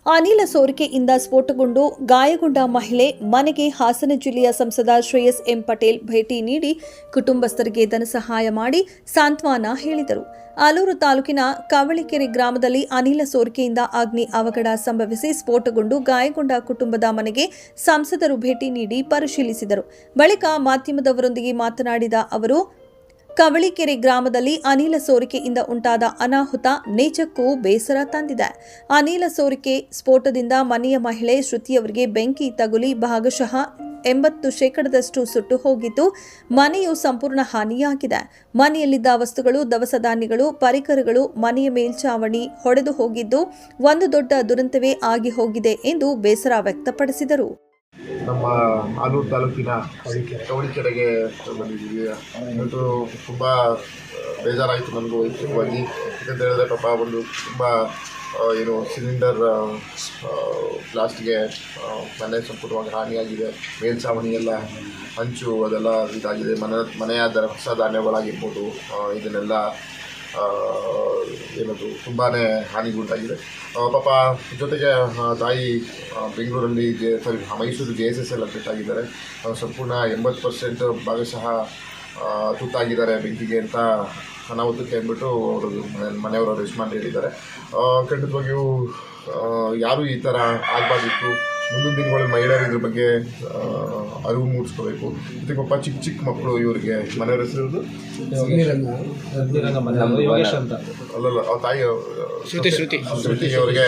ಅನಿಲ ಸೋರಿಕೆಯಿಂದ ಸ್ಫೋಟಗೊಂಡು ಗಾಯಗೊಂಡ ಮಹಿಳೆ ಮನೆಗೆ ಹಾಸನ ಜಿಲ್ಲೆಯ ಸಂಸದ ಶ್ರೇಯಸ್ ಎಂ ಪಟೇಲ್ ಭೇಟಿ ನೀಡಿ ಕುಟುಂಬಸ್ಥರಿಗೆ ಧನ ಸಹಾಯ ಮಾಡಿ ಸಾಂತ್ವನ ಹೇಳಿದರು. ಆಲೂರು ತಾಲೂಕಿನ ಕವಳಿಕೆರೆ ಗ್ರಾಮದಲ್ಲಿ ಅನಿಲ ಸೋರಿಕೆಯಿಂದ ಅಗ್ನಿ ಅವಘಡ ಸಂಭವಿಸಿ ಸ್ಫೋಟಗೊಂಡು ಗಾಯಗೊಂಡ ಕುಟುಂಬದ ಮನೆಗೆ ಸಂಸದರು ಭೇಟಿ ನೀಡಿ ಪರಿಶೀಲಿಸಿದರು. ಬಳಿಕ ಮಾಧ್ಯಮದವರೊಂದಿಗೆ ಮಾತನಾಡಿದ ಅವರು, ಕವಳಿಕೆರೆ ಗ್ರಾಮದಲ್ಲಿ ಅನಿಲ ಸೋರಿಕೆಯಿಂದ ಉಂಟಾದ ಅನಾಹುತ ನಿಜಕ್ಕೂ ಬೇಸರ ತಂದಿದೆ. ಅನಿಲ ಸೋರಿಕೆ ಸ್ಫೋಟದಿಂದ ಮನೆಯ ಮಹಿಳೆ ಶ್ರುತಿಯವರಿಗೆ ಬೆಂಕಿ ತಗುಲಿ ಭಾಗಶಃ 80% ಸುಟ್ಟು ಹೋಗಿದ್ದು, ಮನೆಯು ಸಂಪೂರ್ಣ ಹಾನಿಯಾಗಿದೆ. ಮನೆಯಲ್ಲಿದ್ದ ವಸ್ತುಗಳು, ದವಸ ಧಾನ್ಯಗಳು, ಪರಿಕರಗಳು, ಮನೆಯ ಮೇಲ್ಛಾವಣಿ ಹೊಡೆದು ಹೋಗಿದ್ದು ಒಂದು ದೊಡ್ಡ ದುರಂತವೇ ಆಗಿ ಹೋಗಿದೆ ಎಂದು ಬೇಸರ ವ್ಯಕ್ತಪಡಿಸಿದರು. ನಮ್ಮ ಆಲೂರು ತಾಲೂಕಿನ ಕವಳಿಕೆರೆಗೆ ಬಂದಿದ್ದೀವಿ. ಇವತ್ತು ತುಂಬ ಬೇಜಾರಾಯಿತು ನನಗೂ ವೈಯಕ್ತಿಕವಾಗಿ. ಯಾಕಂತ ಹೇಳಿದ್ರೆ ಪಾಪ ಒಂದು ತುಂಬ ಸಿಲಿಂಡರ್ ಬ್ಲಾಸ್ಟ್ಗೆ ಮನೆ ಸಂಪೂರ್ಣವಾಗಿ ಹಾನಿಯಾಗಿದೆ. ಮೇಲ್ಛಾವಣಿ ಎಲ್ಲ ಹಂಚು ಅದೆಲ್ಲ ಇದಾಗಿದೆ. ಮನೆಯ ದವಸ ಧಾನ್ಯಗಳಾಗಿರ್ಬೋದು ಇದನ್ನೆಲ್ಲ ತುಂಬಾ ಹಾನಿಗುಂಟಾಗಿದೆ. ಪಾಪ ಜೊತೆಗೆ ತಾಯಿ ಬೆಂಗಳೂರಲ್ಲಿ ಮೈಸೂರು JSSL ಅಡ್ಮಿಟ್ ಆಗಿದ್ದಾರೆ. ಸಂಪೂರ್ಣ 80% ಭಾಗಶಃ ತುತ್ತಾಗಿದ್ದಾರೆ ಬೆಂಕಿಗೆ ಅಂತ ಅನಾಹುತಕ್ಕೆ ಅಂದ್ಬಿಟ್ಟು ಅವರು ಮನೆಯವರು ರೆಸ್ಪಾಂಡ್ ಹೇಳಿದ್ದಾರೆ. ಖಂಡಿತವಾಗಿಯೂ ಯಾರೂ ಈ ಥರ ಆಗಬಾರ್ದಿತ್ತು. ಮುಂದಿನ ದಿನಗಳಲ್ಲಿ ಮಹಿಳೆಯರು ಇದ್ರ ಬಗ್ಗೆ ಅರಿವು ಮೂಡಿಸ್ಕೋಬೇಕು. ಮತ್ತು ಪಾಪ ಚಿಕ್ಕ ಮಕ್ಕಳು ಇವರಿಗೆ ಮನೆಯವರ ಹೆಸರು ಅಲ್ಲಲ್ಲ ತಾಯಿ ಶ್ರುತಿ ಅವರಿಗೆ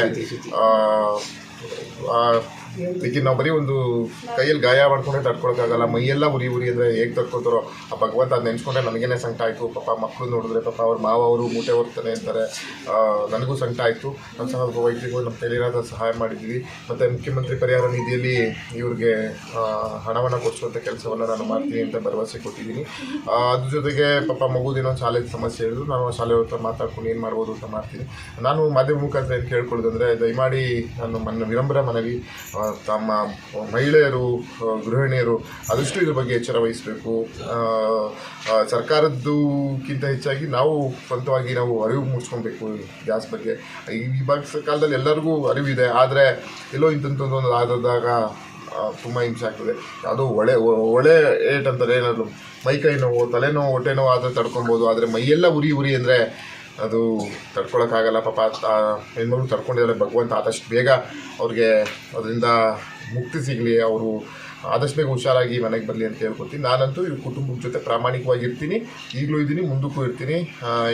ಈಗ ನಾವು ಬರೀ ಒಂದು ಕೈಯಲ್ಲಿ ಗಾಯ ಮಾಡ್ಕೊಂಡ್ರೆ ತಡ್ಕೊಳಕ್ಕಾಗಲ್ಲ. ಮೈಯೆಲ್ಲ ಉರಿ ಅಂದರೆ ಹೇಗೆ ತಡ್ಕೊತಾರೋ ಆ ಭಗವಂತ ಅದು ನೆನೆಸ್ಕೊಂಡ್ರೆ ನನಗೇನೆ ಸಂಕಟ ಆಯಿತು. ಪಾಪ ಮಕ್ಕಳು ನೋಡಿದ್ರೆ ಪಾಪ ಅವ್ರ ಮಾವ ಅವರು ಮೂಟೆ ಹೊರ್ತಾನೆ ಅಂತಾರೆ. ನನಗೂ ಸಂಕಟ ಆಯಿತು. ನಮ್ಮ ಸಹ ವೈದ್ಯರಿಗೂ ನಮ್ಮ ಕೈಲಿರೋದ ಸಹಾಯ ಮಾಡಿದ್ದೀವಿ. ಮತ್ತು ಮುಖ್ಯಮಂತ್ರಿ ಪರಿಹಾರ ನಿಧಿಯಲ್ಲಿ ಇವ್ರಿಗೆ ಹಣವನ್ನು ಕೊಡಿಸುವಂಥ ಕೆಲಸವನ್ನು ನಾನು ಮಾಡ್ತೀನಿ ಅಂತ ಭರವಸೆ ಕೊಟ್ಟಿದ್ದೀನಿ. ಅದ್ರ ಜೊತೆಗೆ ಪಾಪ ಮಗುದೇನೋ ಶಾಲೆಗೆ ಸಮಸ್ಯೆ ಹೇಳಿದ್ರು. ನಾನು ಶಾಲೆ ಹತ್ರ ಮಾತಾಡ್ಕೊಂಡು ಏನು ಮಾಡ್ಬೋದು ಅಂತ ಮಾಡ್ತೀನಿ. ನಾನು ಮಾಧ್ಯಮ ಮುಖಾಂತರ ಏನು ಕೇಳ್ಕೊಳ್ಳೋದಂದರೆ, ದಯಮಾಡಿ ನಾನು ವಿನಮ್ರ ಮನವಿ, ತಮ್ಮ ಮಹಿಳೆಯರು, ಗೃಹಿಣಿಯರು ಆದಷ್ಟು ಇದ್ರ ಬಗ್ಗೆ ಎಚ್ಚರ ವಹಿಸಬೇಕು. ಸರ್ಕಾರದ್ದಕ್ಕಿಂತ ಹೆಚ್ಚಾಗಿ ನಾವು ಸ್ವಂತವಾಗಿ ನಾವು ಅರಿವು ಮೂಡಿಸ್ಕೊಬೇಕು ಗ್ಯಾಸ್ ಬಗ್ಗೆ. ಈ ಕಾಲದಲ್ಲಿ ಎಲ್ಲರಿಗೂ ಅರಿವಿದೆ, ಆದರೆ ಎಲ್ಲೋ ಇಂಥದ್ದೊಂದು ಆದಾಗ ತುಂಬ ಹಿಂಸೆ ಆಗ್ತದೆ. ಅದು ಒಳ್ಳೆ ಏಟ್ ಅಂತಾರೆ, ಏನಾದ್ರು ಮೈಕೈ ನೋವು, ತಲೆನೋವು, ಹೊಟ್ಟೆ ನೋವು ಆದರೆ ತಡ್ಕೊಬೋದು. ಆದರೆ ಮೈಯೆಲ್ಲ ಉರಿ ಅಂದರೆ ಅದು ತಡ್ಕೊಳಕ್ಕಾಗಲ್ಲ. ಪಾಪ ಹೆಣ್ಮಗಳು ತಡ್ಕೊಂಡಿದ್ದಾರೆ. ಭಗವಂತ ಆದಷ್ಟು ಬೇಗ ಅವ್ರಿಗೆ ಅದರಿಂದ ಮುಕ್ತಿ ಸಿಗಲಿ, ಅವರು ಆದಷ್ಟು ಬೇಗ ಹುಷಾರಾಗಿ ಮನೆಗೆ ಬರಲಿ ಅಂತ ಹೇಳ್ಕೊತೀನಿ. ನಾನಂತೂ ಇವ್ರ ಕುಟುಂಬದ ಜೊತೆ ಪ್ರಾಮಾಣಿಕವಾಗಿ ಇರ್ತೀನಿ, ಈಗಲೂ ಇದ್ದೀನಿ, ಮುಂದಕ್ಕೂ ಇರ್ತೀನಿ.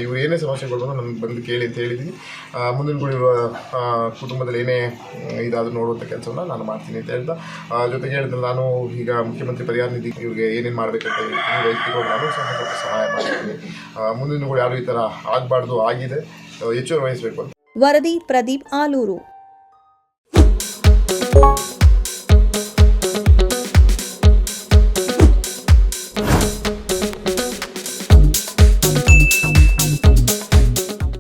ಇವ್ರು ಏನೇ ಸಮಸ್ಯೆಗಳು ನನಗೆ ಬಂದು ಕೇಳಿ ಅಂತ ಹೇಳಿದ್ದೀನಿ. ಮುಂದಿನ ಇರುವ ಕುಟುಂಬದಲ್ಲಿ ಏನೇ ಇದಾದರೂ ನೋಡುವಂಥ ಕೆಲಸವನ್ನು ನಾನು ಮಾಡ್ತೀನಿ ಅಂತ ಹೇಳ್ತಾ, ಜೊತೆಗೆ ಹೇಳಿದ್ರೆ ನಾನು ಈಗ ಮುಖ್ಯಮಂತ್ರಿ ಪರಿಹಾರ ನಿಧಿ ಇವ್ರಿಗೆ ಏನೇನು ಮಾಡಬೇಕಂತ ಹೇಳ್ತೀನಿ. ವೈಯಕ್ತಿಕವಾಗಿ ನಾನು ಸಹಾಯ ಮಾಡ್ತೀನಿ. ಮುಂದಿನ ಯಾರು ಈ ಥರ ಆಗಬಾರ್ದು, ಆಗಿದೆ, ಎಚ್ಚರ ವಹಿಸಬೇಕು ಅಂತ. ವರದಿ ಪ್ರದೀಪ್, ಆಲೂರು.